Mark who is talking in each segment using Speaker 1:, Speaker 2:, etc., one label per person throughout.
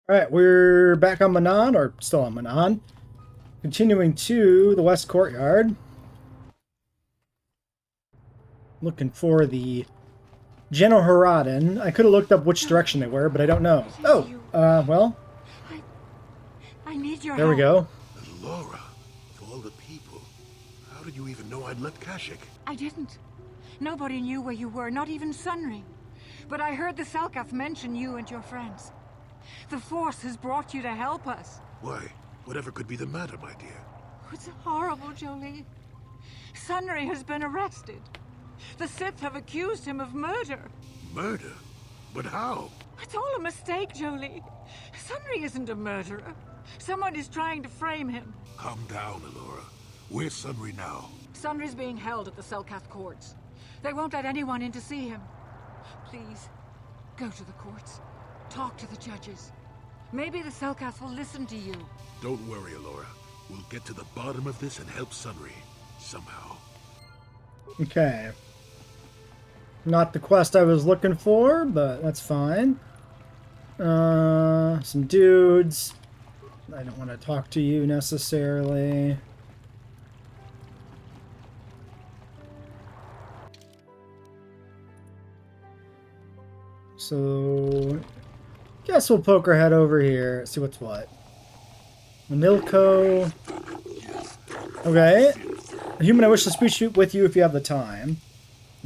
Speaker 1: Alright, we're back on Manon, or still on Manon. Continuing to the West Courtyard. Looking for the Genoharadan. I could have looked up which direction they were, but I don't know.
Speaker 2: It is
Speaker 1: Oh,
Speaker 2: you.
Speaker 1: well,
Speaker 2: I, I need your
Speaker 1: there we
Speaker 2: help.
Speaker 1: go.
Speaker 3: Laura, of all the people, how did you even know I'd left Kashyyyk?
Speaker 2: I didn't. Nobody knew where you were, not even Sunry. But I heard the Selkath mention you and your friends. The Force has brought you to help us.
Speaker 3: Why? Whatever could be the matter, my dear?
Speaker 2: It's horrible, Jolie. Sunry has been arrested. The Sith have accused him of murder.
Speaker 3: Murder? But how?
Speaker 2: It's all a mistake, Jolie. Sunry isn't a murderer. Someone is trying to frame him.
Speaker 3: Calm down, Alora. Where's Sunry now?
Speaker 2: Sunry's being held at the Selkath courts. They won't let anyone in to see him. Please, go to the courts. Talk to the judges. Maybe the Selkath will listen to you.
Speaker 3: Don't worry, Alora. We'll get to the bottom of this and help Sunry. Somehow.
Speaker 1: Okay. Not the quest I was looking for, but that's fine. Some dudes. I don't want to talk to you necessarily. So, guess we'll poke our head over here, see what's what. Manilko. Okay. A human, I wish to speak with you if you have the time.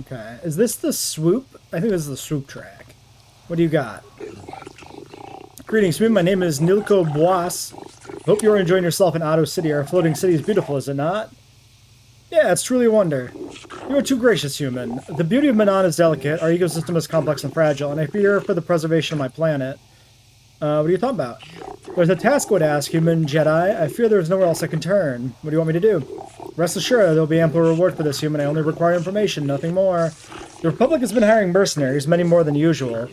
Speaker 1: Okay. Is this the swoop? I think this is the swoop track. What do you got? Greetings, my name is Nilko Boas. Hope you are enjoying yourself in Otto City. Our floating city is beautiful, is it not? Yeah, it's truly a wonder. You are too gracious, human. The beauty of Manon is delicate, our ecosystem is complex and fragile, and I fear for the preservation of my planet. What are you talking about? There's a task I would ask, human Jedi. I fear there's nowhere else I can turn. What do you want me to do? Rest assured, there'll be ample reward for this, human. I only require information, nothing more. The Republic has been hiring mercenaries, many more than usual.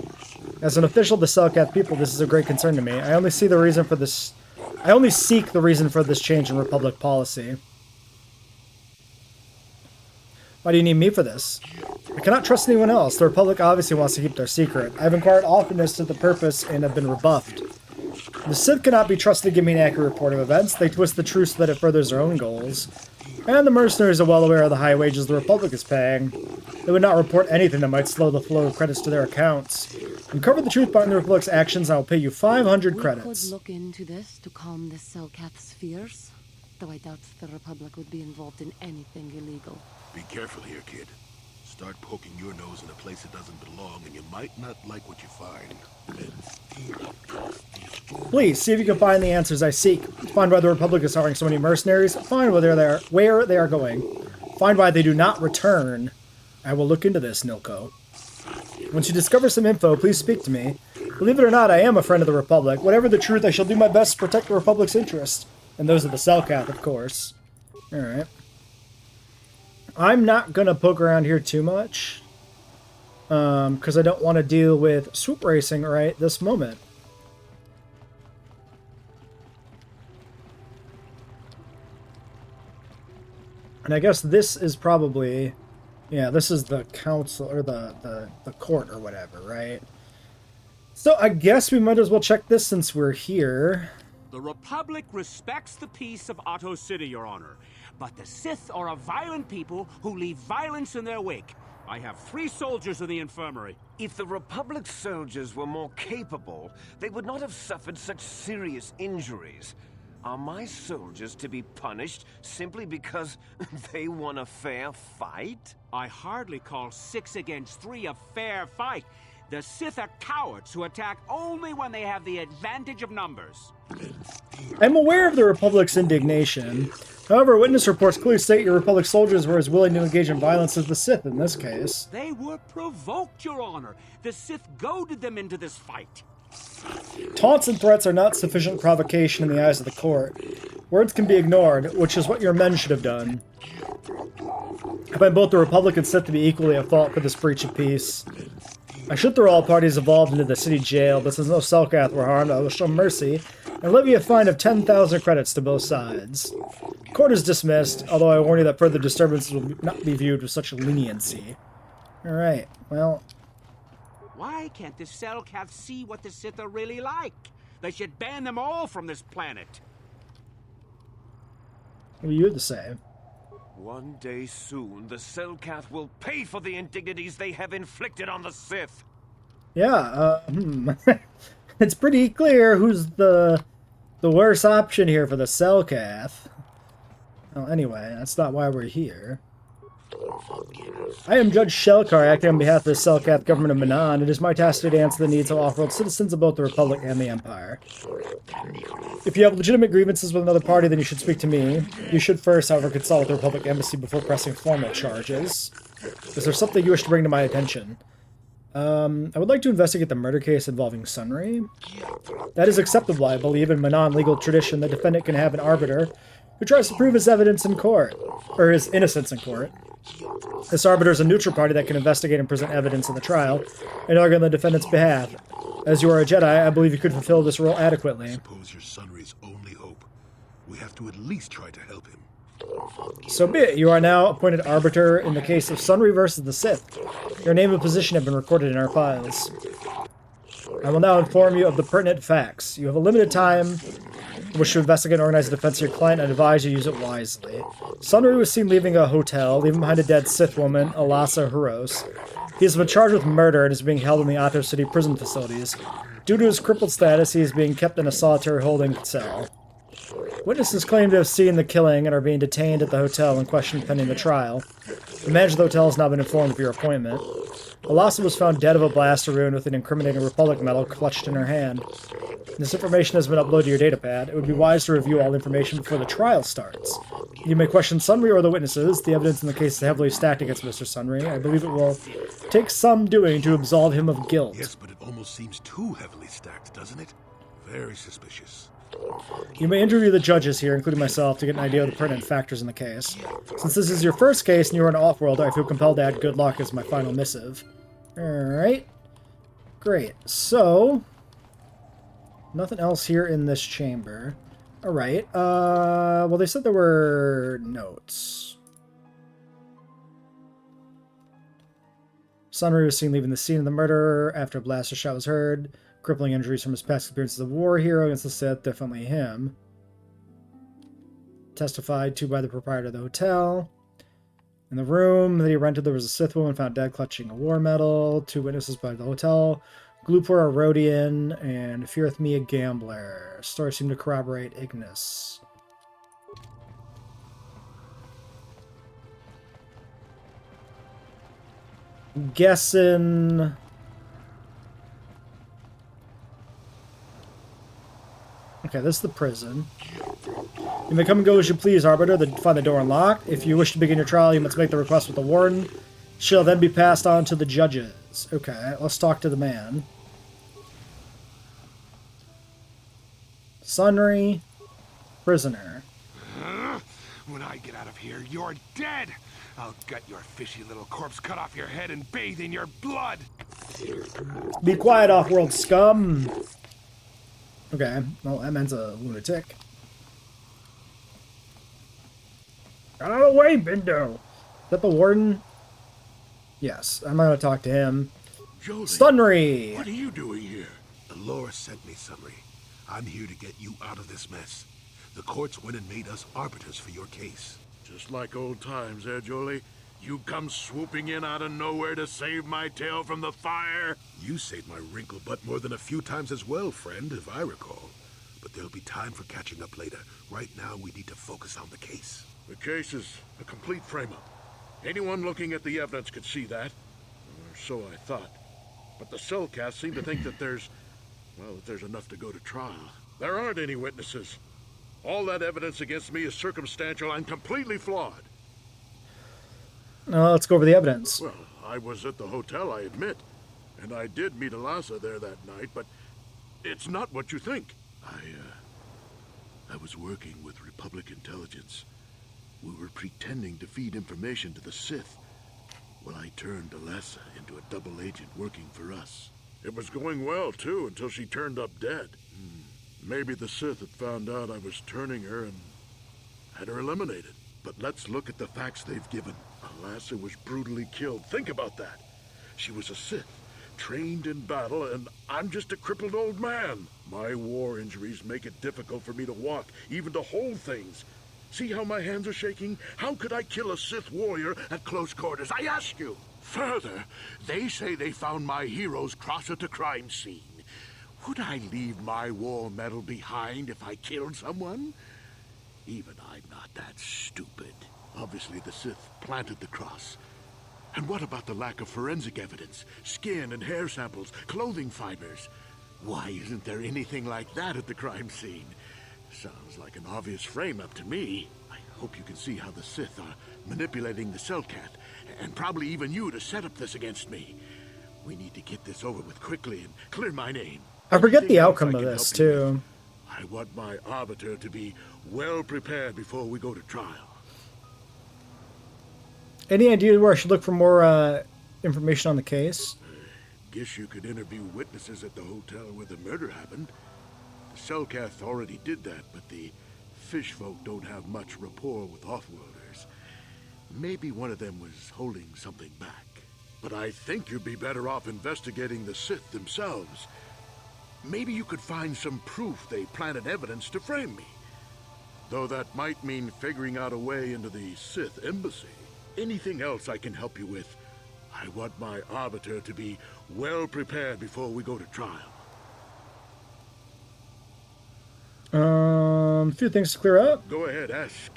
Speaker 1: As an official of the Selkath people, this is a great concern to me. I only seek the reason for this change in Republic policy. Why do you need me for this? I cannot trust anyone else. The Republic obviously wants to keep their secret. I have inquired often as to the purpose and have been rebuffed. The Sith cannot be trusted to give me an accurate report of events. They twist the truth so that it furthers their own goals. And the mercenaries are well aware of the high wages the Republic is paying. They would not report anything that might slow the flow of credits to their accounts. Uncover the truth behind the Republic's actions and I will pay you 500 credits.
Speaker 4: We could look into this to calm the Selkath's fears, though I doubt the Republic would be involved in anything illegal.
Speaker 3: Be careful here, kid. Start poking your nose in a place that doesn't belong, and you might not like what you find.
Speaker 1: Please, see if you can find the answers I seek. Find why the Republic is hiring so many mercenaries. Find where they are going. Find why they do not return. I will look into this, Nilko. Once you discover some info, please speak to me. Believe it or not, I am a friend of the Republic. Whatever the truth, I shall do my best to protect the Republic's interests. And those of the Selkath, of course. Alright. I'm not going to poke around here too much. Because I don't want to deal with swoop racing right this moment. And I guess this is probably... Yeah, this is the council, or the court or whatever, right? So I guess we might as well check this since we're here.
Speaker 5: The Republic respects the peace of Otto City, Your Honor. But the Sith are a violent people who leave violence in their wake. I have 3 soldiers in the infirmary.
Speaker 6: If the Republic soldiers were more capable, they would not have suffered such serious injuries. Are my soldiers to be punished simply because they won a fair fight?
Speaker 5: I hardly call 6 against 3 a fair fight. The Sith are cowards who attack only when they have the advantage of numbers.
Speaker 1: I'm aware of the Republic's indignation. However, witness reports clearly state your Republic soldiers were as willing to engage in violence as the Sith in this case.
Speaker 5: They were provoked, Your Honor. The Sith goaded them into this fight.
Speaker 1: Taunts and threats are not sufficient provocation in the eyes of the court. Words can be ignored, which is what your men should have done. I find both the Republic and Sith to be equally at fault for this breach of peace. I should throw all parties involved into the city jail, but since no Selkath were harmed, I will show mercy and levy a fine of 10,000 credits to both sides. Court is dismissed, although I warn you that further disturbances will not be viewed with such leniency. Alright, well...
Speaker 5: Why can't the Selkath see what the Sith are really like? They should ban them all from this planet.
Speaker 1: What do you have to say?
Speaker 6: One day soon, the Selkath will pay for the indignities they have inflicted on the Sith.
Speaker 1: Yeah, it's pretty clear who's the worst option here for the Selkath. Well, anyway, that's not why we're here. I am Judge Shelkar, acting on behalf of the Selkath government of Manan. It is my task to answer the needs of off-world citizens of both the Republic and the Empire. If you have legitimate grievances with another party, then you should speak to me. You should first, however, consult with the Republic Embassy before pressing formal charges. Is there something you wish to bring to my attention? I would like to investigate the murder case involving Sunry. That is acceptable, I believe. In Manan legal tradition, the defendant can have an arbiter who tries to prove his evidence in court, or his innocence in court. This arbiter is a neutral party that can investigate and present evidence in the trial, and argue on the defendant's behalf. As you are a Jedi, I believe you could fulfill this role adequately.
Speaker 3: I suppose you're Sunry's only hope. We have to at least try to help him.
Speaker 1: So be it. You are now appointed arbiter in the case of Sunry versus the Sith. Your name and position have been recorded in our files. I will now inform you of the pertinent facts. You have a limited time in which to investigate and organize the defense of your client and advise you use it wisely. Sunry was seen leaving a hotel, leaving behind a dead Sith woman, Alasa Huros. He has been charged with murder and is being held in the Otto City prison facilities. Due to his crippled status, he is being kept in a solitary holding cell. Witnesses claim to have seen the killing and are being detained at the hotel and questioned pending the trial. The manager of the hotel has now been informed of your appointment. Alasa was found dead of a blaster wound with an incriminating Republic medal clutched in her hand. This information has been uploaded to your datapad. It would be wise to review all information before the trial starts. You may question Sunry or the witnesses. The evidence in the case is heavily stacked against Mr. Sunry. I believe it will take some doing to absolve him of guilt.
Speaker 3: Yes, but it almost seems too heavily stacked, doesn't it? Very suspicious.
Speaker 1: You may interview the judges here, including myself, to get an idea of the pertinent factors in the case. Since this is your first case and you are an off-world, I feel compelled to add good luck as my final missive. Alright. Great. So, nothing else here in this chamber. Alright. Well, they said there were notes. Sunry was seen leaving the scene of the murder after a blaster shot was heard. Crippling injuries from his past experiences as a war hero against the Sith, definitely him. Testified to by the proprietor of the hotel. In the room that he rented, there was a Sith woman found dead clutching a war medal. 2 witnesses by the hotel. Glupor, a Rhodian, and Feareth Me, a gambler. Story seemed to corroborate Ignis. Guessing... Okay, this is the prison. You may come and go as you please, Arbiter. Find the door unlocked. If you wish to begin your trial, you must make the request with the warden. She'll then be passed on to the judges. Okay, let's talk to the man. Sunry, prisoner.
Speaker 3: When I get out of here, you're dead! I'll gut your fishy little corpse, cut off your head, and bathe in your blood!
Speaker 1: Be quiet, off-world scum! Okay, well, that man's a lunatic. Get out of the way, Bindo! Is that the warden? Yes, I'm gonna talk to him.
Speaker 3: Jolie,
Speaker 1: Sunry!
Speaker 3: what are you doing here? The Lord sent me, Sunry. I'm here to get you out of this mess. The courts went and made us arbiters for your case.
Speaker 7: Just like old times, eh, Jolie? You come swooping in out of nowhere to save my tail from the fire?
Speaker 3: You saved my wrinkle butt more than a few times as well, friend, if I recall. But there'll be time for catching up later. Right now, we need to focus on the case.
Speaker 7: The case is a complete frame-up. Anyone looking at the evidence could see that. Or so I thought. But the Selkath seem to think that there's enough to go to trial. There aren't any witnesses. All that evidence against me is circumstantial and completely flawed.
Speaker 1: Let's go over the evidence.
Speaker 7: Well, I was at the hotel, I admit. And I did meet Alasa there that night, but it's not what you think. I was working with Republic intelligence. We were pretending to feed information to the Sith. Well, I turned Alasa into a double agent working for us. It was going well, too, until she turned up dead. Maybe the Sith had found out I was turning her and had her eliminated. But let's look at the facts they've given. Alasa was brutally killed. Think about that. She was a Sith, trained in battle, and I'm just a crippled old man. My war injuries make it difficult for me to walk, even to hold things. See how my hands are shaking? How could I kill a Sith warrior at close quarters, I ask you? Further, they say they found my hero's cross at the crime scene. Would I leave my war medal behind if I killed someone? Even I'm not that stupid. Obviously, the Sith planted the cross. And what about the lack of forensic evidence? Skin and hair samples, clothing fibers. Why isn't there anything like that at the crime scene? Sounds like an obvious frame-up to me. I hope you can see how the Sith are manipulating the Selkath, and probably even you to set up this against me. We need to get this over with quickly and clear my name.
Speaker 1: I forget the
Speaker 7: Anything else
Speaker 1: outcome
Speaker 7: I
Speaker 1: of
Speaker 7: can
Speaker 1: this,
Speaker 7: help you
Speaker 1: too.
Speaker 7: with? I want my arbiter to be well prepared before we go to trial.
Speaker 1: Any idea where I should look for more information on the case?
Speaker 7: Guess you could interview witnesses at the hotel where the murder happened. The Selkath already did that, but the fish folk don't have much rapport with Offworlders. Maybe one of them was holding something back. But I think you'd be better off investigating the Sith themselves. Maybe you could find some proof they planted evidence to frame me. Though that might mean figuring out a way into the Sith embassy. Anything else I can help you with? I want my arbiter to be well prepared before we go to trial.
Speaker 1: A few things to clear up.
Speaker 7: Go ahead, ask.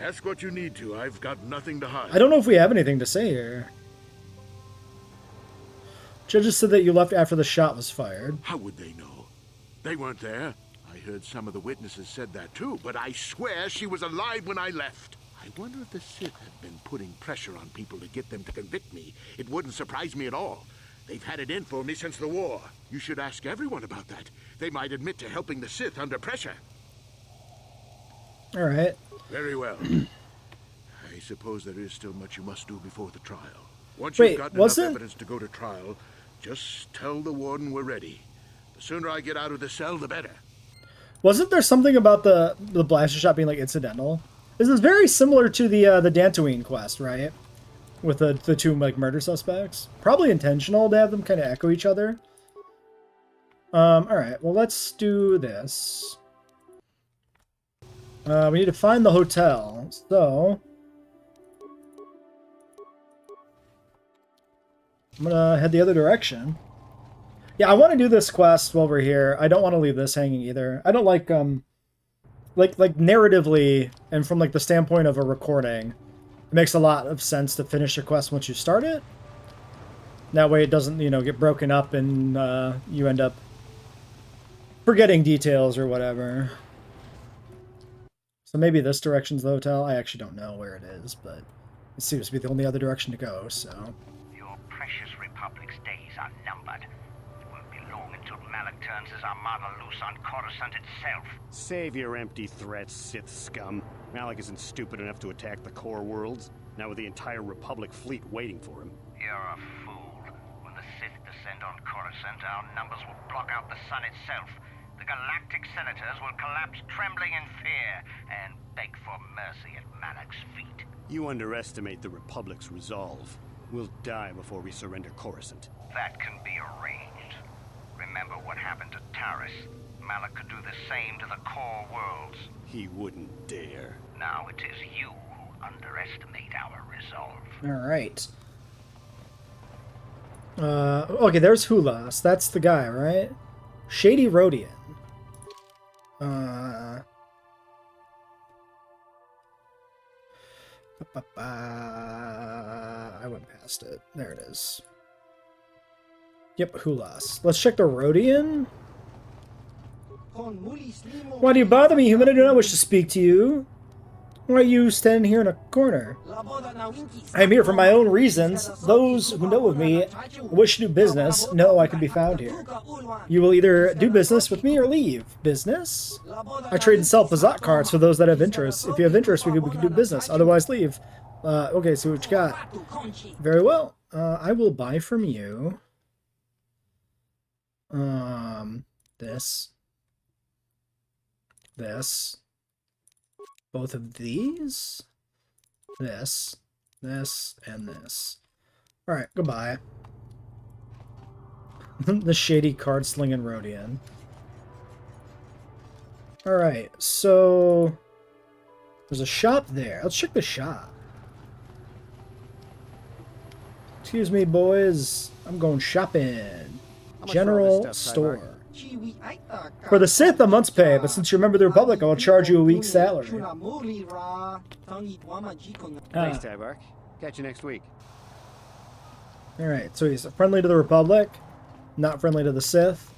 Speaker 7: Ask what you need to. I've got nothing to hide.
Speaker 1: I don't know if we have anything to say here. Judges said that you left after the shot was fired.
Speaker 7: How would they know? They weren't there. I heard some of the witnesses said that too, but I swear she was alive when I left. I wonder if the Sith have been putting pressure on people to get them to convict me. It wouldn't surprise me at all. They've had it in for me since the war. You should ask everyone about that. They might admit to helping the Sith under pressure.
Speaker 1: All right.
Speaker 7: Very well. I suppose there is still much you must do before the trial. Once
Speaker 1: Wait,
Speaker 7: you've got enough
Speaker 1: wasn't-
Speaker 7: evidence to go to trial, just tell the warden we're ready. The sooner I get out of the cell, the better.
Speaker 1: Wasn't there something about the blaster shot being like incidental? This is very similar to the Dantooine quest, right? With the two like murder suspects. Probably intentional to have them kind of echo each other. All right. Well, let's do this. We need to find the hotel. So I'm gonna head the other direction. Yeah, I want to do this quest while we're here. I don't want to leave this hanging either. I don't like narratively and from like the standpoint of a recording, it makes a lot of sense to finish a quest once you start it. That way it doesn't, get broken up and you end up forgetting details or whatever. So maybe this direction's the hotel. I actually don't know where it is, but it seems to be the only other direction to go, so.
Speaker 8: Your precious Republic's days are numbered. It won't be long until Malak turns his armada loose on Coruscant itself.
Speaker 5: Save your empty threats, Sith scum. Malak isn't stupid enough to attack the core worlds, now with the entire Republic fleet waiting for him.
Speaker 8: You're a fool. When the Sith descend on Coruscant, our numbers will block out the sun itself. The galactic senators will collapse trembling in fear and beg for mercy at Malak's feet.
Speaker 5: You underestimate the Republic's resolve. We'll die before we surrender Coruscant.
Speaker 8: That can be arranged. Remember what happened to Taris. Malak could do the same to the core worlds.
Speaker 5: He wouldn't dare.
Speaker 8: Now it is you who underestimate our resolve.
Speaker 1: All right. Okay, there's Hulas. That's the guy, right? Shady Rodian. I went past it. There it is. Yep, Hulas. Let's check the Rodian. Why do you bother me, human? I do not wish to speak to you. Why are you standing here in a corner? I am here for my own reasons. Those who know of me wish to do business know I can be found here. You will either do business with me or leave. Business? I trade and sell Pazat cards for those that have interest. If you have interest, we can do business. Otherwise, leave. Okay, so what you got? Very well. I will buy from you. This. Both of these. This, and this. Alright, goodbye. The shady card-slinging Rhodian. Alright, so... there's a shop there. Let's check the shop. Excuse me, boys. I'm going shopping. General store. For the Sith, a month's pay, but since you're a member of the Republic, I will charge you a week's salary.
Speaker 9: Thanks, Tybark. Catch you next week.
Speaker 1: Alright, so he's friendly to the Republic, not friendly to the Sith.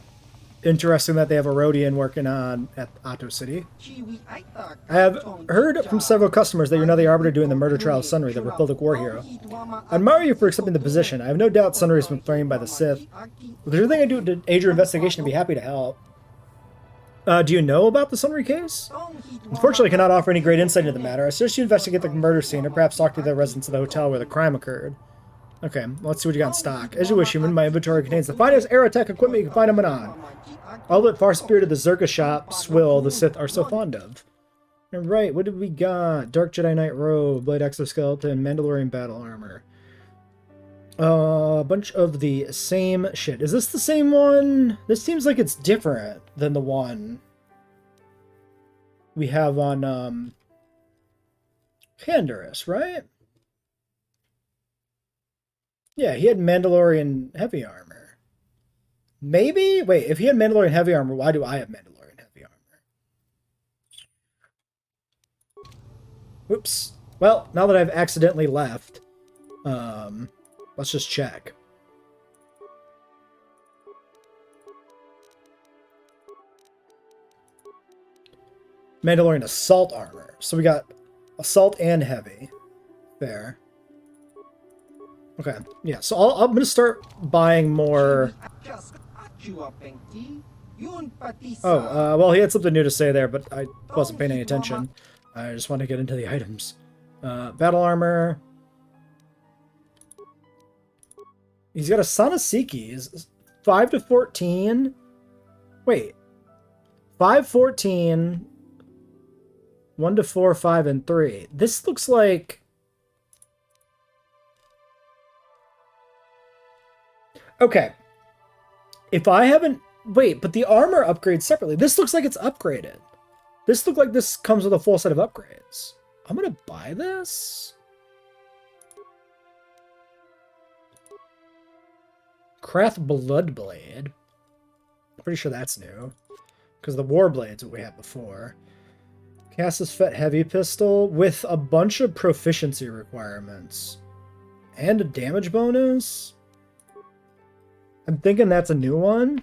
Speaker 1: Interesting that they have a Rhodian working on at Otto City. I have heard from several customers that you're now the arbiter doing the murder trial of Sunry, the Republic war hero. I admire you for accepting the position. I have no doubt Sunry has been framed by the Sith. If there's anything I do to aid your investigation, I'd be happy to help. Do you know about the Sunry case? Unfortunately, I cannot offer any great insight into the matter. I suggest you investigate the murder scene, or perhaps talk to the residents of the hotel where the crime occurred. Okay, let's see what you got in stock. As you wish, human, my inventory contains the finest air attack equipment you can find on Manon. All that far-spirited the Zerka shop swill the Sith are so fond of. Alright, what did we got? Dark Jedi Knight robe, blade exoskeleton, Mandalorian battle armor. A bunch of the same shit. Is this the same one? This seems like it's different than the one we have on Pandorus, right? Yeah, he had Mandalorian heavy armor. Maybe? Wait, if he had Mandalorian heavy armor, why do I have Mandalorian heavy armor? Whoops. Well, now that I've accidentally left, let's just check. Mandalorian assault armor. So we got assault and heavy. Fair. Okay, yeah, so I'm going to start buying more... Oh, well, he had something new to say there, but I wasn't paying any attention. I just want to get into the items. Battle armor. He's got a Sanasiki. Is 5 to 14. Wait. 5, 14. 1 to 4, 5, and 3. This looks like... Okay. If I haven't... Wait, but the armor upgrades separately. This looks like it's upgraded. This looks like this comes with a full set of upgrades. I'm going to buy this. Krath Bloodblade. Pretty sure that's new. Because the Warblade's what we had before. Cass's Fett Heavy Pistol with a bunch of proficiency requirements. And a damage bonus? I'm thinking that's a new one.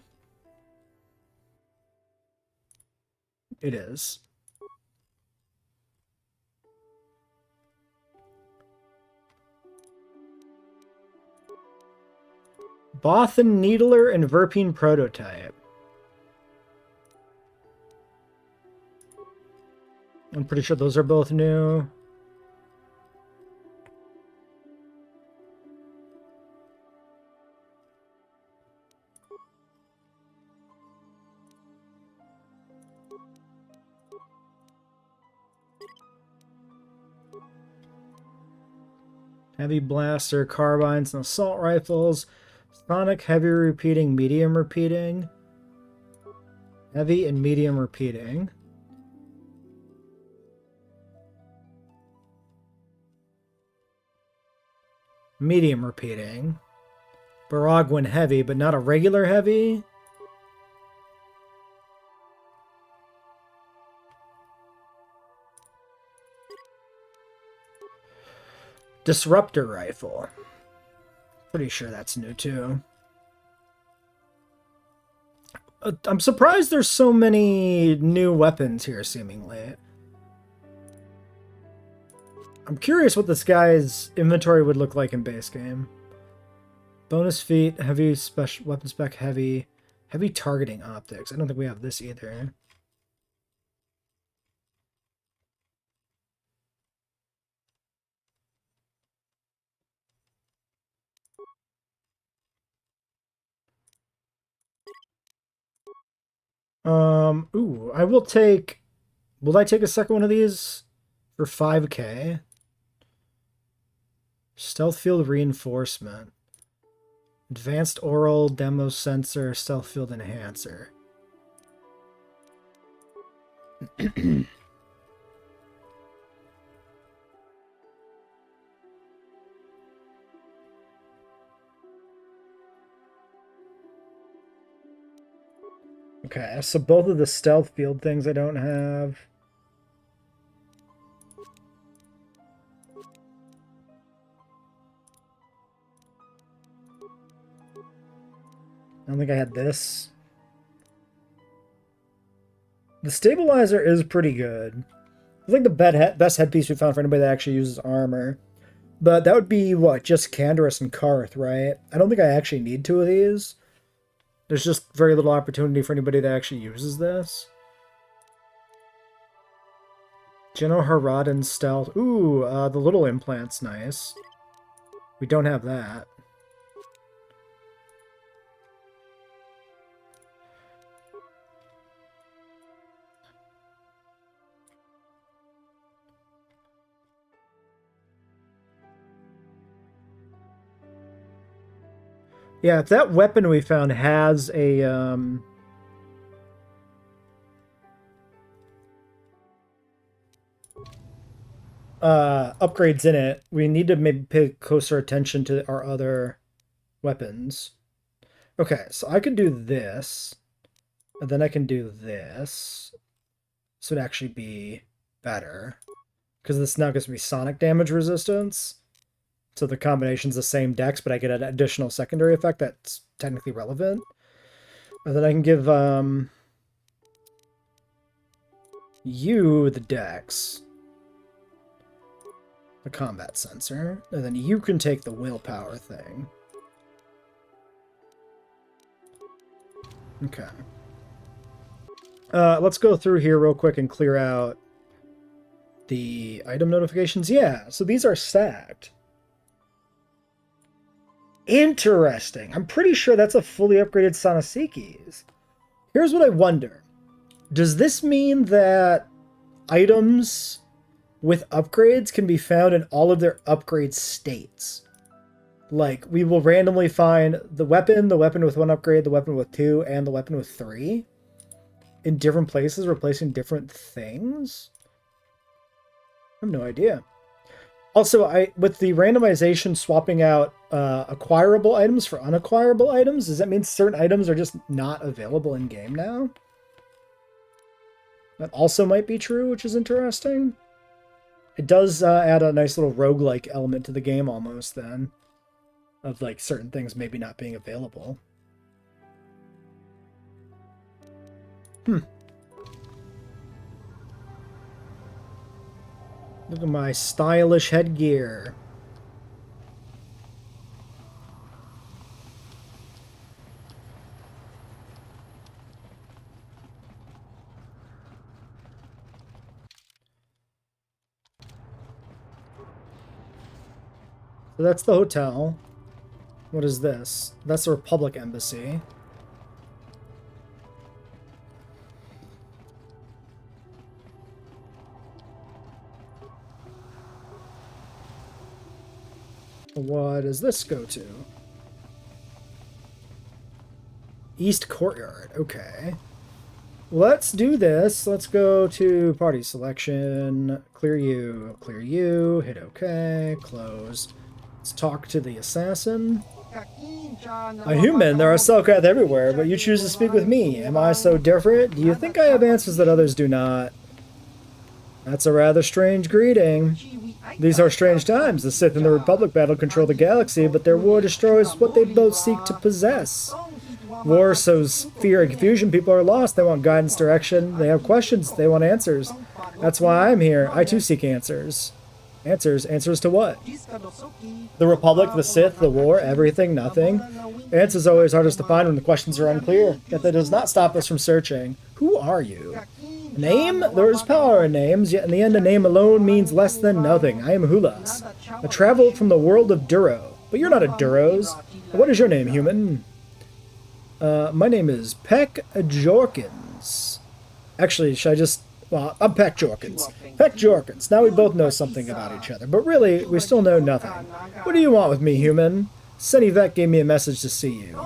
Speaker 1: It is. Bothan Needler and Verpine Prototype. I'm pretty sure those are both new. Heavy blaster, carbines, and assault rifles. Sonic, heavy repeating, medium repeating. Heavy and medium repeating. Medium repeating. Baragwin heavy, but not a regular heavy. Disruptor rifle. Pretty sure that's new too. I'm surprised there's so many new weapons here, seemingly. I'm curious what this guy's inventory would look like in base game. Bonus feat, heavy special weapon spec, heavy targeting optics. I don't think we have this either. Ooh, I will take... Will I take a second one of these for 5k? Stealth field reinforcement. Advanced oral demo sensor, stealth field enhancer. Okay, so both of the stealth field things I don't have. I don't think I had this. The stabilizer is pretty good. It's like the best headpiece we found for anybody that actually uses armor. But that would be, what, just Canderous and Karth, right? I don't think I actually need two of these. There's just very little opportunity for anybody that actually uses this. Genoharadan stealth. Ooh, the little implant's nice. We don't have that. Yeah, if that weapon we found has a, upgrades in it, we need to maybe pay closer attention to our other weapons. Okay, so I can do this, and then I can do this. This would actually be better, because this now gives me sonic damage resistance. So the combination's the same dex, but I get an additional secondary effect that's technically relevant. And then I can give you the dex, the combat sensor, and then you can take the willpower thing. Okay. Let's go through here real quick and clear out the item notifications. Yeah, so these are stacked. Interesting. I'm pretty sure that's a fully upgraded Sanasikis. Here's what I wonder. Does this mean that items with upgrades can be found in all of their upgrade states? Like, we will randomly find the weapon with one upgrade, the weapon with two, and the weapon with three in different places, replacing different things? I have no idea. Also, with the randomization swapping out acquirable items for unacquirable items, does that mean certain items are just not available in game now? That also might be true, which is interesting. It does add a nice little roguelike element to the game almost then, of like certain things maybe not being available. Look at my stylish headgear. So that's the hotel. What is this? That's the Republic Embassy. What does this go to? East Courtyard. Okay. Let's do this. Let's go to party selection. Clear you. Clear you. Hit OK. Close. Let's talk to the assassin. A human. There are Selkath everywhere, but you choose to speak with me. Am I so different? Do you think I have answers that others do not? That's a rather strange greeting. These are strange times. The Sith and the Republic battle control the galaxy, but their war destroys what they both seek to possess. War sows fear and confusion. People are lost. They want guidance, direction. They have questions. They want answers. That's why I'm here. I too seek answers. Answers? Answers to what? The Republic, the Sith, the war, everything, nothing. Answers are always hardest to find when the questions are unclear. Yet that does not stop us from searching. Who are you? Name? There is power in names, yet in the end a name alone means less than nothing. I am Hulas, a traveler from the world of Duro. But you're not a Duros. What is your name, human? My name is Peck Jorkins. Actually, should I just... Well, I'm Peck Jorkins. Peck Jorkins. Now we both know something about each other, but really, we still know nothing. What do you want with me, human? Seni Vet gave me a message to see you.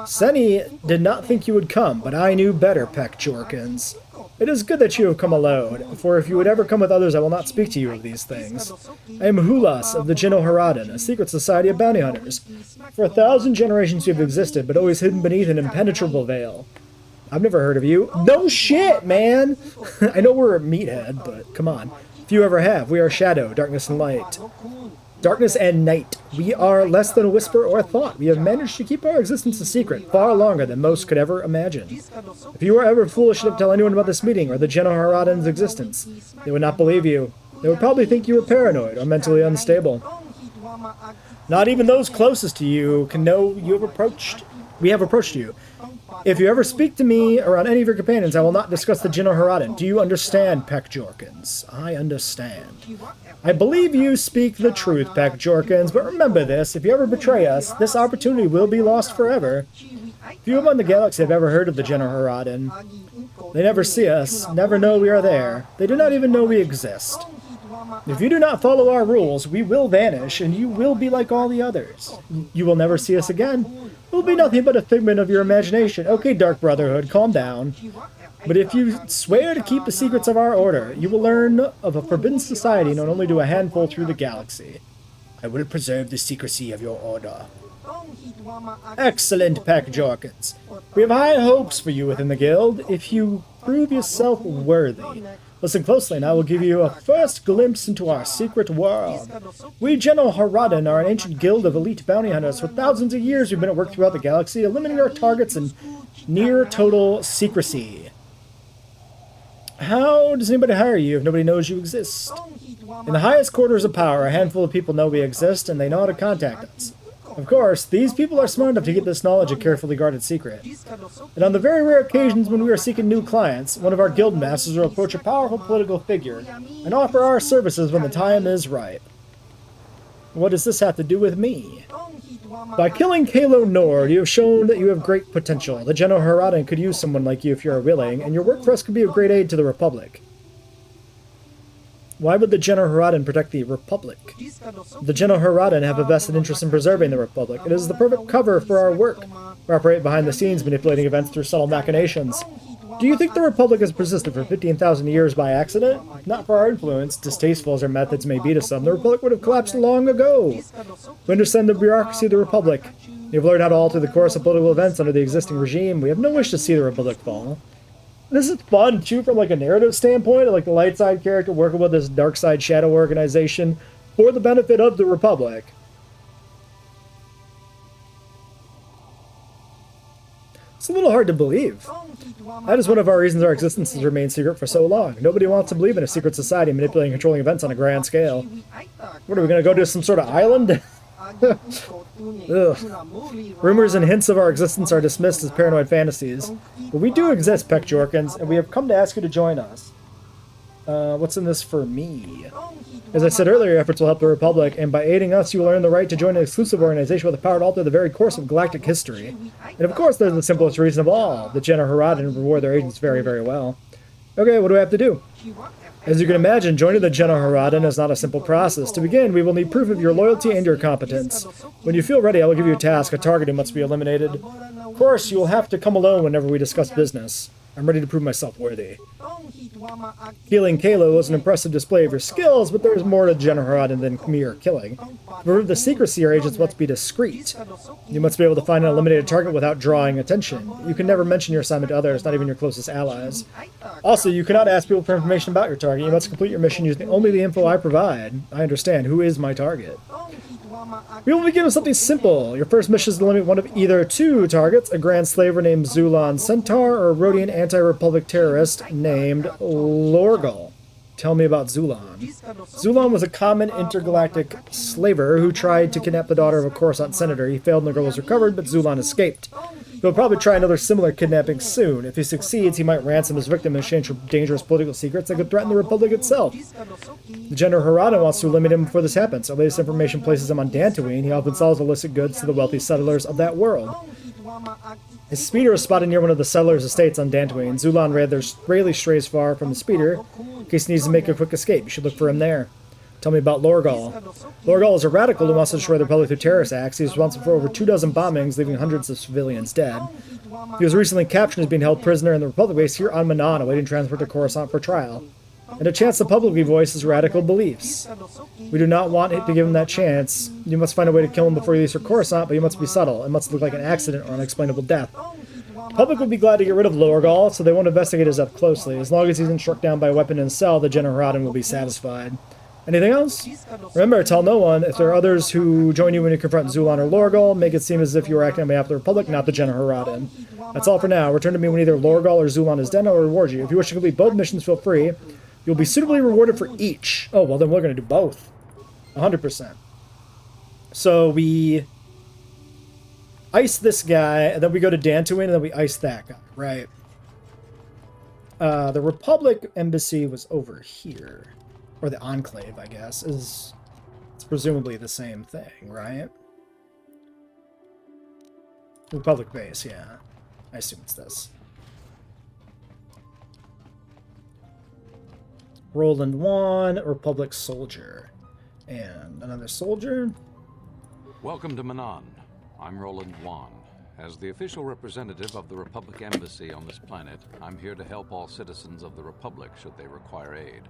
Speaker 1: Seni did not think you would come, but I knew better, Peck Jorkins. It is good that you have come alone, for if you would ever come with others, I will not speak to you of these things. I am Hulas of the Genoharadan, a secret society of bounty hunters. For 1,000 generations you have existed, but always hidden beneath an impenetrable veil. I've never heard of you. No shit, man! I know we're a meathead, but come on. If you ever have, we are shadow, darkness and light. Darkness and night. We are less than a whisper or a thought. We have managed to keep our existence a secret far longer than most could ever imagine. If you were ever foolish enough to tell anyone about this meeting or the Genoharadan's existence, they would not believe you. They would probably think you were paranoid or mentally unstable. Not even those closest to you can know we have approached you. If you ever speak to me around any of your companions, I will not discuss the Genoharadan. Do you understand, Peck Jorkins? I understand. I believe you speak the truth, Peck Jorkins, but remember this, if you ever betray us, this opportunity will be lost forever. Few among the galaxy have ever heard of the Genoharadan. They never see us, never know we are there. They do not even know we exist. If you do not follow our rules, we will vanish, and you will be like all the others. You will never see us again. It will be nothing but a figment of your imagination. Okay, Dark Brotherhood, calm down. But if you swear to keep the secrets of our order, you will learn of a forbidden society known only to a handful through the galaxy. I will preserve the secrecy of your order. Excellent, Peck Jorkins. We have high hopes for you within the guild, if you prove yourself worthy. Listen closely, and I will give you a first glimpse into our secret world. We Genoharadan are an ancient guild of elite bounty hunters. For thousands of years, we've been at work throughout the galaxy, eliminating our targets in near total secrecy. How does anybody hire you if nobody knows you exist? In the highest quarters of power, a handful of people know we exist, and they know how to contact us. Of course, these people are smart enough to keep this knowledge a carefully guarded secret. And on the very rare occasions when we are seeking new clients, one of our guild masters will approach a powerful political figure and offer our services when the time is right. What does this have to do with me? By killing Kalo Nord, you have shown that you have great potential. The Genoharadan could use someone like you if you are willing, and your work for us could be of great aid to the Republic. Why would the Genoharadan protect the Republic? The Genoharadan have a vested interest in preserving the Republic. It is the perfect cover for our work. We operate behind the scenes, manipulating events through subtle machinations. Do you think the Republic has persisted for 15,000 years by accident? Not for our influence. Distasteful as our methods may be to some, the Republic would have collapsed long ago. We understand the bureaucracy of the Republic. We have learned how to alter the course of political events under the existing regime. We have no wish to see the Republic fall. This is fun, too, from like a narrative standpoint, like the light side character working with this dark side shadow organization for the benefit of the Republic. It's a little hard to believe. That is one of our reasons our existence has remained secret for so long. Nobody wants to believe in a secret society manipulating and controlling events on a grand scale. What, are we going to go to some sort of island? Ugh. Rumors and hints of our existence are dismissed as paranoid fantasies. But we do exist, Peck Jorkins, and we have come to ask you to join us. What's in this for me? As I said earlier, your efforts will help the Republic, and by aiding us, you will earn the right to join an exclusive organization with the power to alter the very course of galactic history. And of course, there's the simplest reason of all. The Genoharadan reward their agents very, very well. Okay, what do I have to do? As you can imagine, joining the Genoharadan is not a simple process. To begin, we will need proof of your loyalty and your competence. When you feel ready, I will give you a task, a target who must be eliminated. Of course, you will have to come alone whenever we discuss business. I'm ready to prove myself worthy. Killing Kalo was an impressive display of your skills, but there is more to Genoharadan than mere killing. To prove the secrecy, your agents must be discreet. You must be able to find and eliminate a target without drawing attention. You can never mention your assignment to others, not even your closest allies. Also, you cannot ask people for information about your target. You must complete your mission using only the info I provide. I understand. Who is my target? We will begin with something simple. Your first mission is to eliminate one of either two targets, a Grand Slaver named Zulan Centaur or a Rhodian anti-Republic terrorist named Lorgal. Tell me about Zulan. Zulan was a common intergalactic slaver who tried to kidnap the daughter of a Coruscant senator. He failed and the girl was recovered, but Zulan escaped. He'll probably try another similar kidnapping soon. If he succeeds, he might ransom his victim in exchange for dangerous political secrets that could threaten the Republic itself. The Genoharadan wants to eliminate him before this happens. Our latest information places him on Dantooine. He often sells illicit goods to the wealthy settlers of that world. His speeder is spotted near one of the settlers' estates on Dantooine. Zulan rarely strays far from the speeder. In case he needs to make a quick escape, you should look for him there. Tell me about Lorgal. Lorgal is a radical who wants to destroy the Republic through terrorist acts. He is responsible for over 24 bombings, leaving hundreds of civilians dead. He was recently captured and is being held prisoner in the Republic base here on Manan, awaiting transport to Coruscant for trial. And a chance to publicly voice his radical beliefs. We do not want to give him that chance. You must find a way to kill him before he leaves for Coruscant, but you must be subtle. It must look like an accident or unexplainable death. The public would be glad to get rid of Lorgal, so they won't investigate his death closely. As long as he's struck down by a weapon in his cell, the Genoharadan will be satisfied. Anything else? Remember, tell no one. If there are others who join you when you confront Zulan or Lorgal, make it seem as if you were acting on behalf of the Republic, not the Genoharadan. That's all for now. Return to me when either Lorgal or Zulan is dead, and I'll reward you. If you wish to complete both missions, feel free. You'll be suitably rewarded for each. Oh, well, then we're going to do both. 100%. So we ice this guy, and then we go to Dantooine, and then we ice that guy, right? The Republic Embassy was over here. Or the Enclave, I guess, it's presumably the same thing, right? Republic base, yeah. I assume it's this. Roland 1, Republic soldier. And another soldier.
Speaker 10: Welcome to Manan. I'm Roland 1. As the official representative of the Republic Embassy on this planet, I'm here to help all citizens of the Republic should they require aid.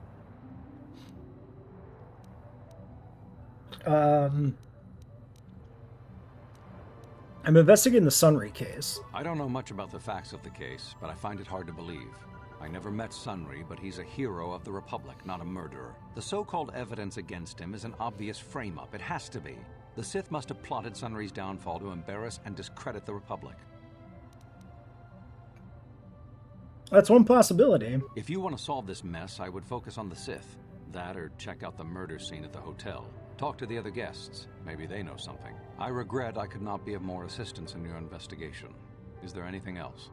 Speaker 1: I'm investigating the Sunry case.
Speaker 10: I don't know much about the facts of the case, but I find it hard to believe. I never met Sunry, but he's a hero of the Republic, not a murderer. The so-called evidence against him is an obvious frame-up. It has to be. The Sith must have plotted Sunry's downfall to embarrass and discredit the Republic.
Speaker 1: That's one possibility.
Speaker 10: If you want to solve this mess, I would focus on the Sith. That or check out the murder scene at the hotel. Talk to the other guests. Maybe they know something. I regret I could not be of more assistance in your investigation. Is there anything else?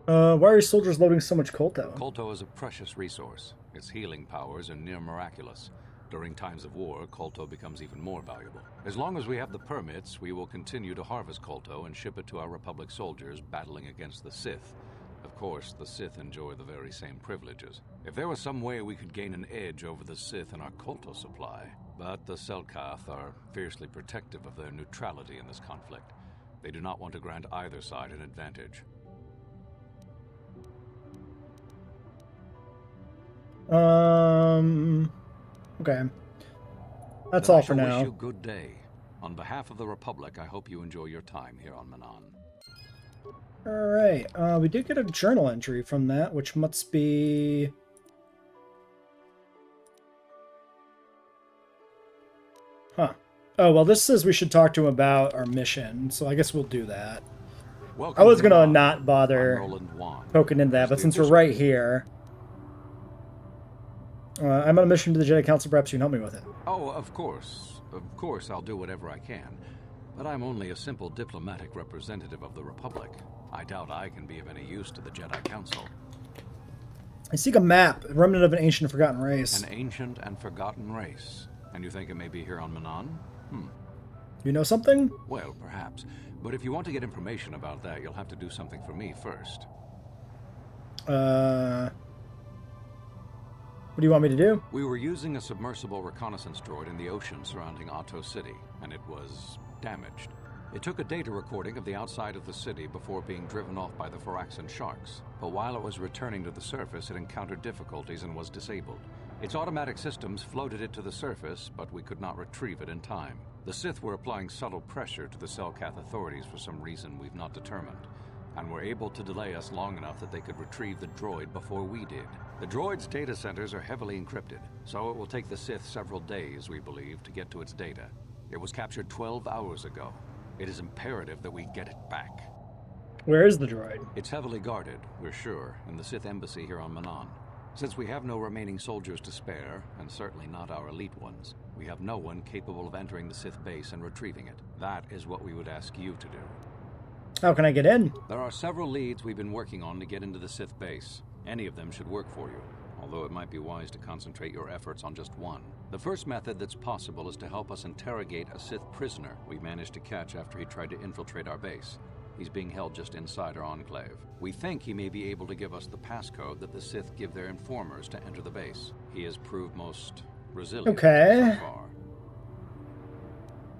Speaker 1: Why are your soldiers loading so much Kolto?
Speaker 10: Kolto is a precious resource. Its healing powers are near miraculous. During times of war, Kolto becomes even more valuable. As long as we have the permits, we will continue to harvest Kolto and ship it to our Republic soldiers battling against the Sith. Of course, the Sith enjoy the very same privileges. If there was some way we could gain an edge over the Sith in our Kolto supply, but the Selkath are fiercely protective of their neutrality in this conflict. They do not want to grant either side an advantage.
Speaker 1: Okay. That's all for now.
Speaker 10: I wish you a good day. On behalf of the Republic, I hope you enjoy your time here on Manan.
Speaker 1: Alright, we did get a journal entry from that, which must be... Huh. Oh, well, this says we should talk to him about our mission, so I guess we'll do that. I was gonna not bother poking into that, but since we're right here... I'm on a mission to the Jedi Council, perhaps you can help me with it.
Speaker 10: Oh, of course. Of course, I'll do whatever I can. But I'm only a simple diplomatic representative of the Republic. I doubt I can be of any use to the Jedi Council.
Speaker 1: I seek a map, a remnant of an ancient and forgotten race.
Speaker 10: An ancient and forgotten race. And you think it may be here on Manan?
Speaker 1: You know something?
Speaker 10: Well, perhaps. But if you want to get information about that, you'll have to do something for me first.
Speaker 1: What do you want me to do?
Speaker 10: We were using a submersible reconnaissance droid in the ocean surrounding Otto City, and it was damaged. It took a data recording of the outside of the city before being driven off by the Phyraxan sharks. But while it was returning to the surface, it encountered difficulties and was disabled. Its automatic systems floated it to the surface, but we could not retrieve it in time. The Sith were applying subtle pressure to the Selkath authorities for some reason we've not determined, and were able to delay us long enough that they could retrieve the droid before we did. The droid's data centers are heavily encrypted, so it will take the Sith several days, we believe, to get to its data. It was captured 12 hours ago. It is imperative that we get it back.
Speaker 1: Where is the droid?
Speaker 10: It's heavily guarded, we're sure, in the Sith embassy here on Manan. Since we have no remaining soldiers to spare, and certainly not our elite ones, we have no one capable of entering the Sith base and retrieving it. That is what we would ask you to do.
Speaker 1: How can I get in?
Speaker 10: There are several leads we've been working on to get into the Sith base. Any of them should work for you, although it might be wise to concentrate your efforts on just one. The first method that's possible is to help us interrogate a Sith prisoner we managed to catch after he tried to infiltrate our base. He's being held just inside our enclave. We think he may be able to give us the passcode that the Sith give their informers to enter the base. He has proved most Resilient
Speaker 1: Okay.
Speaker 10: so far.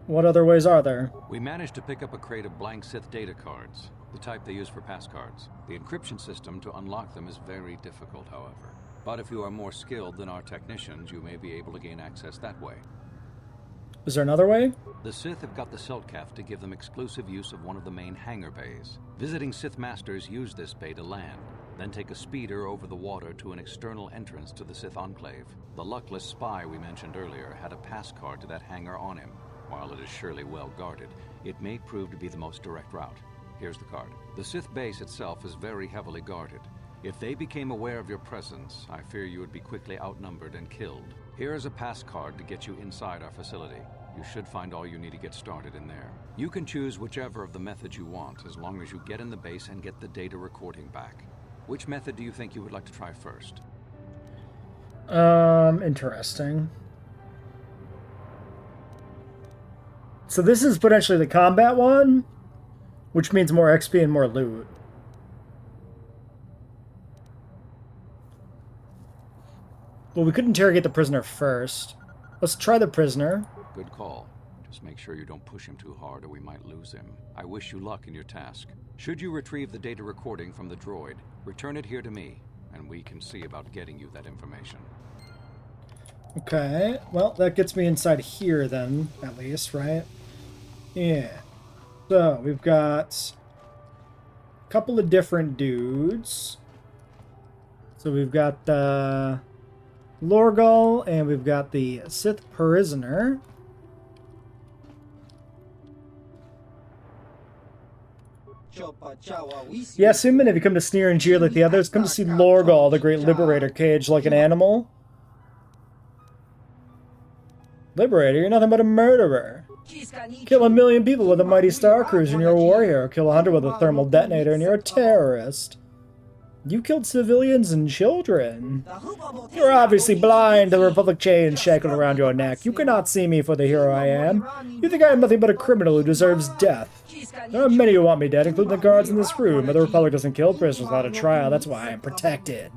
Speaker 1: What other ways are there?
Speaker 10: We managed to pick up a crate of blank Sith data cards, the type they use for pass cards. The encryption system to unlock them is very difficult, however. But if you are more skilled than our technicians, you may be able to gain access that way.
Speaker 1: Is there another way?
Speaker 10: The Sith have got the Selkath to give them exclusive use of one of the main hangar bays. Visiting Sith Masters use this bay to land, then take a speeder over the water to an external entrance to the Sith Enclave. The luckless spy we mentioned earlier had a pass card to that hangar on him. While it is surely well guarded, it may prove to be the most direct route. Here's the card. The Sith base itself is very heavily guarded. If they became aware of your presence, I fear you would be quickly outnumbered and killed. Here is a pass card to get you inside our facility. You should find all you need to get started in there. You can choose whichever of the methods you want, as long as you get in the base and get the data recording back. Which method do you think you would like to try first?
Speaker 1: Interesting. So this is potentially the combat one, which means more XP and more loot. Well, we could interrogate the prisoner first. Let's try the prisoner.
Speaker 10: Good call. Just make sure you don't push him too hard or we might lose him. I wish you luck in your task. Should you retrieve the data recording from the droid, return it here to me, and we can see about getting you that information.
Speaker 1: Okay, well, that gets me inside here then, at least, right? Yeah. So, we've got a couple of different dudes. So we've got the Lorgal, and we've got the Sith prisoner. Yes, human, have you come to sneer and jeer like the others? Come to see Lorgal, the great liberator, caged like an animal? Liberator, you're nothing but a murderer. Kill 1 million people with a mighty star cruiser and you're a warrior. Kill 100 with a thermal detonator and you're a terrorist. You killed civilians and children. You're obviously blind to the Republic chain shackled around your neck. You cannot see me for the hero I am. You think I am nothing but a criminal who deserves death. There are many who want me dead, including the guards in this room, but the Republic doesn't kill prisoners without a trial. That's why I am protected.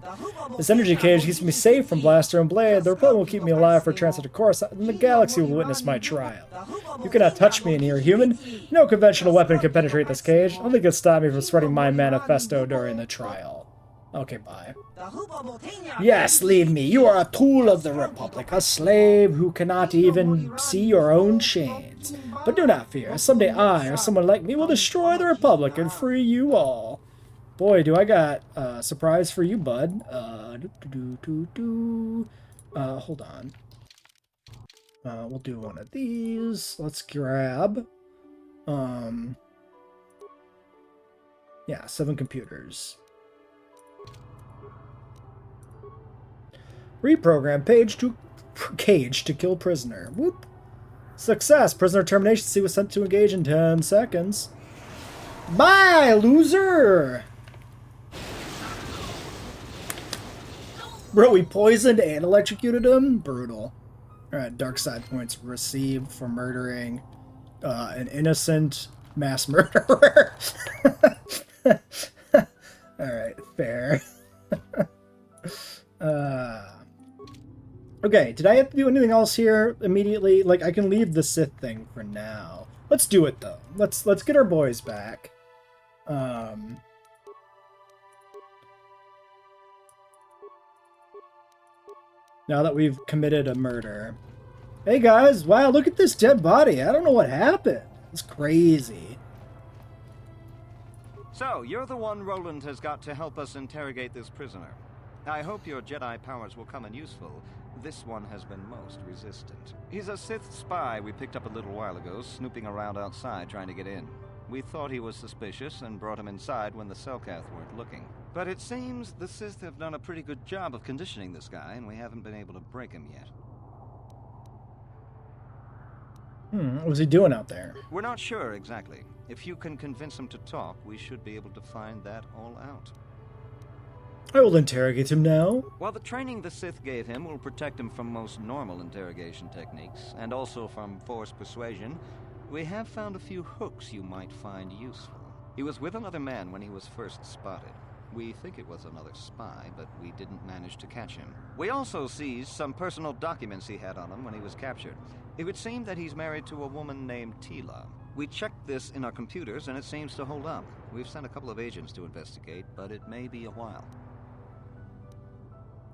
Speaker 1: This energy cage keeps me safe from Blaster and Blade. The Republic will keep me alive for transit to Coruscant, and the galaxy will witness my trial. You cannot touch me in here, human. No conventional weapon can penetrate this cage. Nothing can stop me from spreading my manifesto during the trial. Okay, bye. Yes, leave me. You are a tool of the Republic, a slave who cannot even see your own chains. But do not fear. Someday I, or someone like me, will destroy the Republic and free you all. Boy, do I got a surprise for you, bud. Hold on. We'll do one of these. Let's grab... yeah, 7 computers. Reprogram cage to kill prisoner. Whoop. Success. Prisoner termination C was sent to engage in 10 seconds. Bye, loser! Bro, we poisoned and electrocuted him? Brutal. Alright, dark side points received for murdering an innocent mass murderer. Alright, fair. Okay, did I have to do anything else here immediately? Like, I can leave the Sith thing for now. Let's do it, though. Let's get our boys back. Now that we've committed a murder. Hey, guys. Wow, look at this dead body. I don't know what happened. It's crazy.
Speaker 11: So, you're the one Roland has got to help us interrogate this prisoner. I hope your Jedi powers will come in useful. This one has been most resistant. He's a Sith spy we picked up a little while ago, snooping around outside trying to get in. We thought he was suspicious and brought him inside when the Selkath weren't looking. But it seems the Sith have done a pretty good job of conditioning this guy, and we haven't been able to break him yet.
Speaker 1: What was he doing out there?
Speaker 11: We're not sure exactly. If you can convince him to talk, we should be able to find that all out.
Speaker 1: I will interrogate him now.
Speaker 11: While the training the Sith gave him will protect him from most normal interrogation techniques, and also from forced persuasion, we have found a few hooks you might find useful. He was with another man when he was first spotted. We think it was another spy, but we didn't manage to catch him. We also seized some personal documents he had on him when he was captured. It would seem that he's married to a woman named Tila. We checked this in our computers, and it seems to hold up. We've sent a couple of agents to investigate, but it may be a while.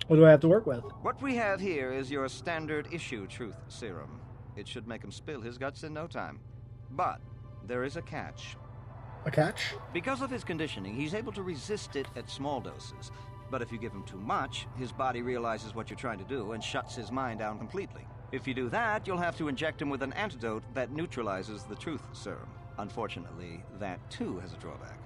Speaker 1: What do I have to work with?
Speaker 11: What we have here is your standard issue truth serum. It should make him spill his guts in no time. But there is a catch.
Speaker 1: A catch?
Speaker 11: Because of his conditioning, he's able to resist it at small doses. But if you give him too much, his body realizes what you're trying to do and shuts his mind down completely. If you do that, you'll have to inject him with an antidote that neutralizes the truth serum. Unfortunately, that too has a drawback.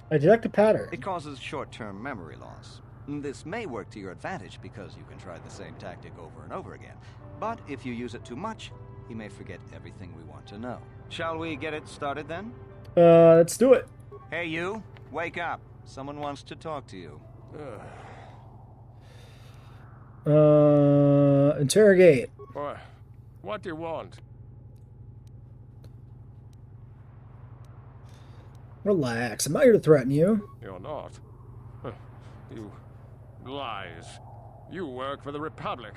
Speaker 1: I detect a pattern.
Speaker 11: It causes short-term memory loss. This may work to your advantage because you can try the same tactic over and over again. But if you use it too much, he may forget everything we want to know. Shall we get it started then?
Speaker 1: Let's do it.
Speaker 11: Hey you, wake up. Someone wants to talk to you.
Speaker 1: Interrogate.
Speaker 12: What do you want?
Speaker 1: Relax, I'm not here to threaten you.
Speaker 12: You're not. You lies. You work for the Republic.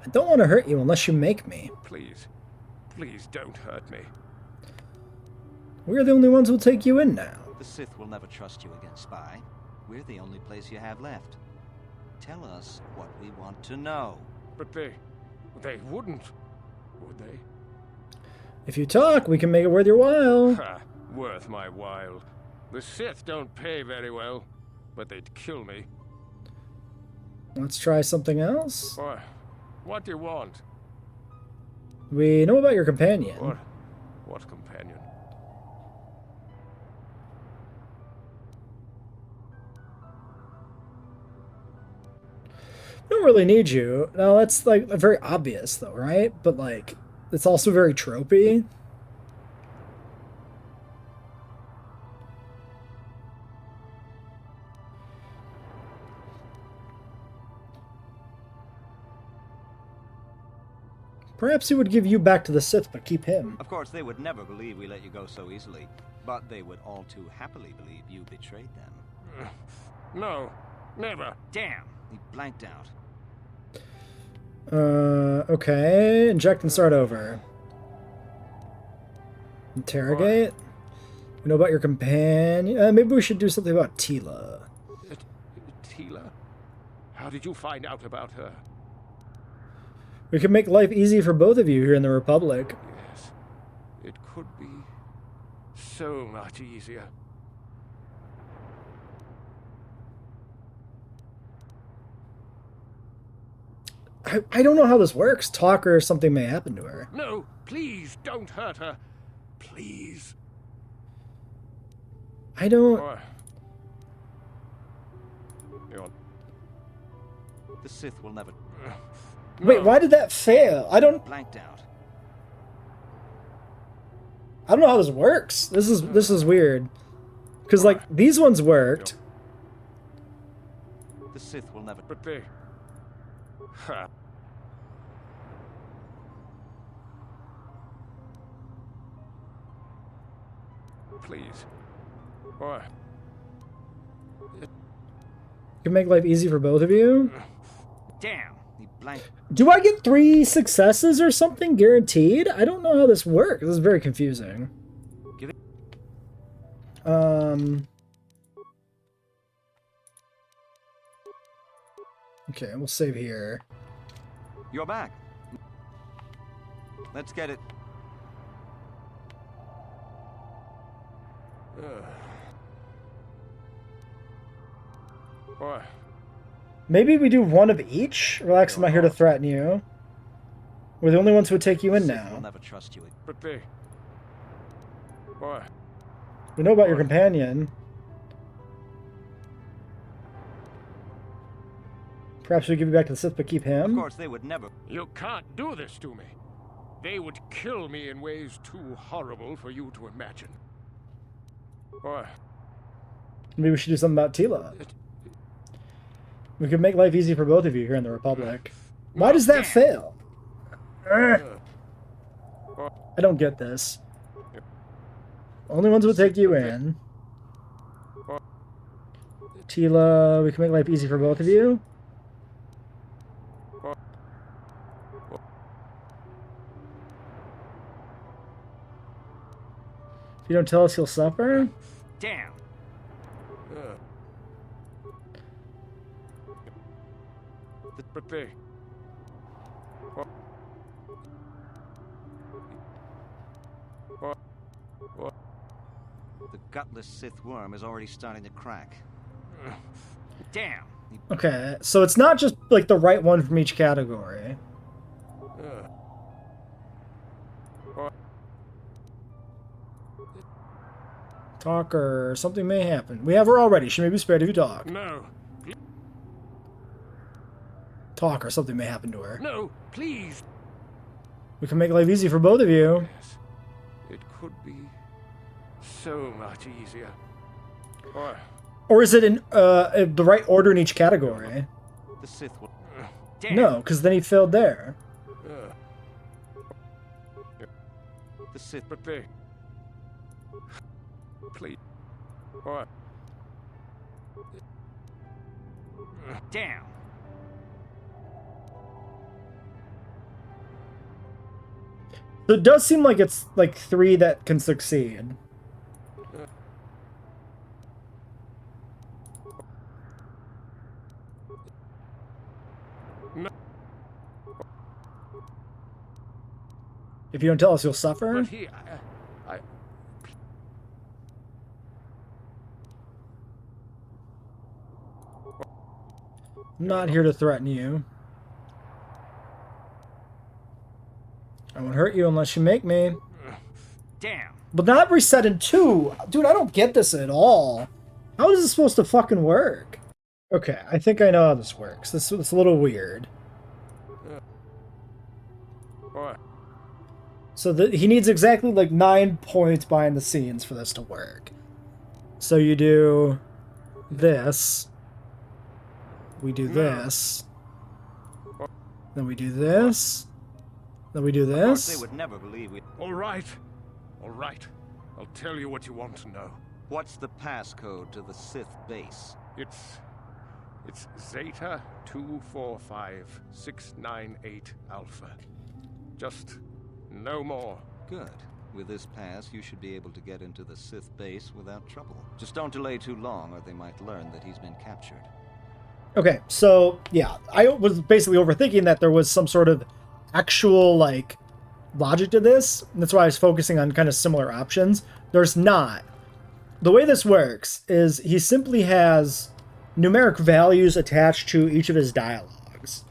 Speaker 1: I don't want to hurt you unless you make me.
Speaker 12: Please don't hurt me.
Speaker 1: We're the only ones who'll take you in now.
Speaker 11: The Sith will never trust you again, spy. We're the only place you have left. Tell us what we want to know.
Speaker 12: But they wouldn't, would they?
Speaker 1: If you talk, we can make it worth your while.
Speaker 12: Ha, worth my while. The Sith don't pay very well, but they'd kill me.
Speaker 1: Let's try something else.
Speaker 12: What do you want?
Speaker 1: We know about your companion.
Speaker 12: What companion?
Speaker 1: We don't really need you. Now, that's, like, very obvious, though, right? But, like, it's also very tropey. Perhaps he would give you back to the Sith, but keep him.
Speaker 11: Of course, they would never believe we let you go so easily. But they would all too happily believe you betrayed them.
Speaker 12: No, never.
Speaker 11: Damn, he blanked out.
Speaker 1: Okay. Inject and start over. Interrogate. We know about your companion. Maybe we should do something about Tila.
Speaker 12: Tila? How did you find out about her?
Speaker 1: We can make life easy for both of you here in the Republic.
Speaker 12: Yes. It could be so much easier.
Speaker 1: I don't know how this works. Talk or something may happen to her.
Speaker 12: No, please don't hurt her. Please.
Speaker 1: I don't...
Speaker 11: The Sith will never...
Speaker 1: Wait, why did that fail? I don't...
Speaker 11: Blanked out.
Speaker 1: I don't know how this works. This is weird. Because, like, these ones worked.
Speaker 11: The Sith will never...
Speaker 12: But they... Ha. Please. Why?
Speaker 1: You can make life easy for both of you.
Speaker 11: Damn, he blanked.
Speaker 1: Do I get 3 successes or something guaranteed? I don't know how this works. This is very confusing.
Speaker 11: Give it.
Speaker 1: Okay, we'll save here.
Speaker 11: You're back. Let's get it.
Speaker 12: Why?
Speaker 1: Maybe we do one of each? Relax, I'm not here to threaten you. We're the only ones who would take you in now.
Speaker 11: We'll never trust you.
Speaker 12: But they... Why?
Speaker 1: We know about your companion. Perhaps we give you back to the Sith, but keep him?
Speaker 11: Of course, they would never...
Speaker 12: You can't do this to me. They would kill me in ways too horrible for you to imagine. Why?
Speaker 1: Maybe we should do something about Tila. We could make life easy for both of you here in the Republic. Why does that fail? I don't get this. Only ones who will take you in. Tila, we can make life easy for both of you. If you don't tell us, he'll suffer.
Speaker 5: Damn.
Speaker 12: But they...
Speaker 11: The gutless Sith worm is already starting to crack.
Speaker 5: Damn.
Speaker 1: Okay, so it's not just like the right one from each category. Talk or something may happen. We have her already. She may be spared if you talk.
Speaker 12: No.
Speaker 1: Talk or something may happen to her.
Speaker 12: No, please.
Speaker 1: We can make life easy for both of you.
Speaker 12: Yes. It could be so much easier.
Speaker 1: Or is it in the right order in each category?
Speaker 11: The Sith will...
Speaker 1: No, because then he failed there.
Speaker 11: The Sith...
Speaker 12: But they... Please. What?
Speaker 5: Damn.
Speaker 1: So it does seem like it's like 3 that can succeed.
Speaker 12: No.
Speaker 1: If you don't tell us, you'll suffer.
Speaker 12: But he...
Speaker 1: I'm not here to threaten you. I won't hurt you unless you make me.
Speaker 5: Damn.
Speaker 1: But not reset in 2. Dude, I don't get this at all. How is this supposed to fucking work? Okay, I think I know how this works. It's a little weird.
Speaker 12: What?
Speaker 1: So he needs exactly like 9 points behind the scenes for this to work. So you do this. We do this. Then we do this. Then we do
Speaker 11: Of course,
Speaker 1: this.
Speaker 11: they would never believe we...
Speaker 12: All right. All right. I'll tell you what you want to know.
Speaker 11: What's the passcode to the Sith base?
Speaker 12: It's Zeta 245698 Alpha. Just no more.
Speaker 11: Good. With this pass, you should be able to get into the Sith base without trouble. Just don't delay too long, or they might learn that he's been captured.
Speaker 1: Okay, so yeah, I was basically overthinking that there was some sort of actual like logic to this. That's why I was focusing on kind of similar options. There's not. The way this works is he simply has numeric values attached to each of his dialogues,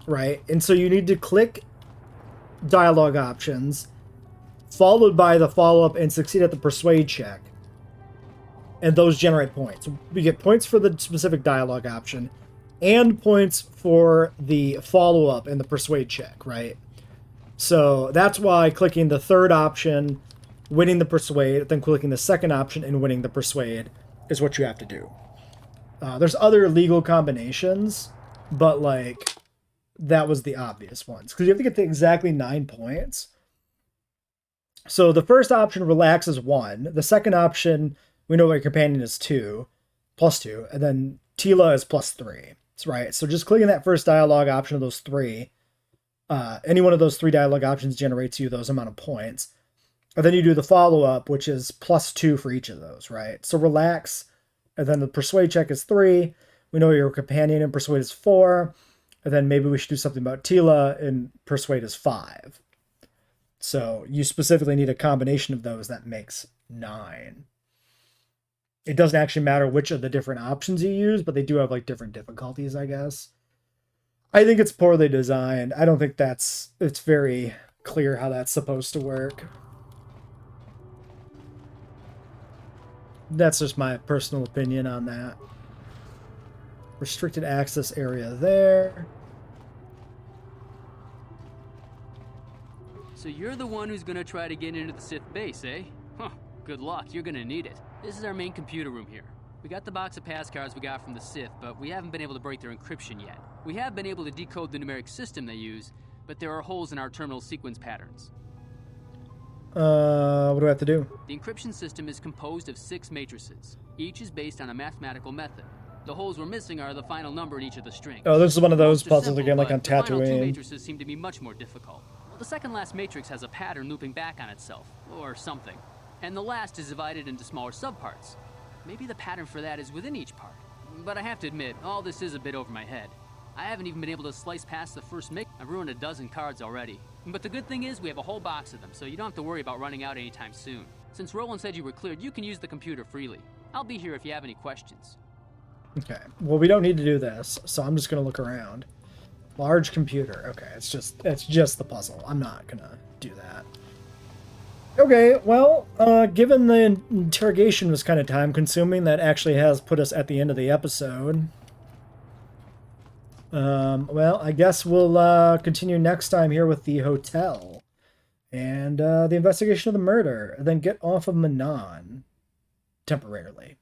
Speaker 1: right? And so you need to click dialogue options, followed by the follow-up and succeed at the persuade check. And those generate points. We get points for the specific dialogue option and points for the follow-up and the persuade check, right? So that's why clicking the third option, winning the persuade, then clicking the second option and winning the persuade is what you have to do. There's other legal combinations, but like that was the obvious ones because you have to get to exactly 9 points. So the first option, relax, is 1. The second option, we know your companion is 2, +2, and then Tila is +3. That's right. So just clicking that first dialogue option of those 3, any one of those 3 dialogue options generates you those amount of points. And then you do the follow-up, which is +2 for each of those, right? So relax, and then the persuade check is 3. We know your companion and persuade is 4. And then maybe we should do something about Tila, and persuade is 5. So you specifically need a combination of those that makes 9. It doesn't actually matter which of the different options you use, but they do have like different difficulties, I guess. I think it's poorly designed. I don't think it's very clear how that's supposed to work. That's just my personal opinion on that. Restricted access area there.
Speaker 13: So you're the one who's gonna try to get into the Sith base, eh? Huh, good luck, you're gonna need it. This is our main computer room here. We got the box of pass cards we got from the Sith, but we haven't been able to break their encryption yet. We have been able to decode the numeric system they use, but there are holes in our terminal sequence patterns.
Speaker 1: What do I have to do?
Speaker 13: The encryption system is composed of 6 matrices. Each is based on a mathematical method. The holes we're missing are the final number in each of the strings.
Speaker 1: Oh, this is one of those
Speaker 13: Most are
Speaker 1: puzzles
Speaker 13: simple,
Speaker 1: again, like on
Speaker 13: but the final 2
Speaker 1: Tatooine.
Speaker 13: matrices seem to be much more difficult. The second last matrix has a pattern looping back on itself, or something. And the last is divided into smaller subparts. Maybe the pattern for that is within each part. But I have to admit, all this is a bit over my head. I haven't even been able to slice past the first mix. I've ruined a dozen cards already. But the good thing is we have a whole box of them, so you don't have to worry about running out anytime soon. Since Roland said you were cleared, you can use the computer freely. I'll be here if you have any questions.
Speaker 1: Okay, well, we don't need to do this, so I'm just gonna look around. Large computer. Okay, it's just the puzzle. I'm not gonna do that. Okay, well, given the interrogation was kind of time-consuming, that actually has put us at the end of the episode. Well, I guess we'll continue next time here with the hotel and the investigation of the murder, and then get off of Manon temporarily.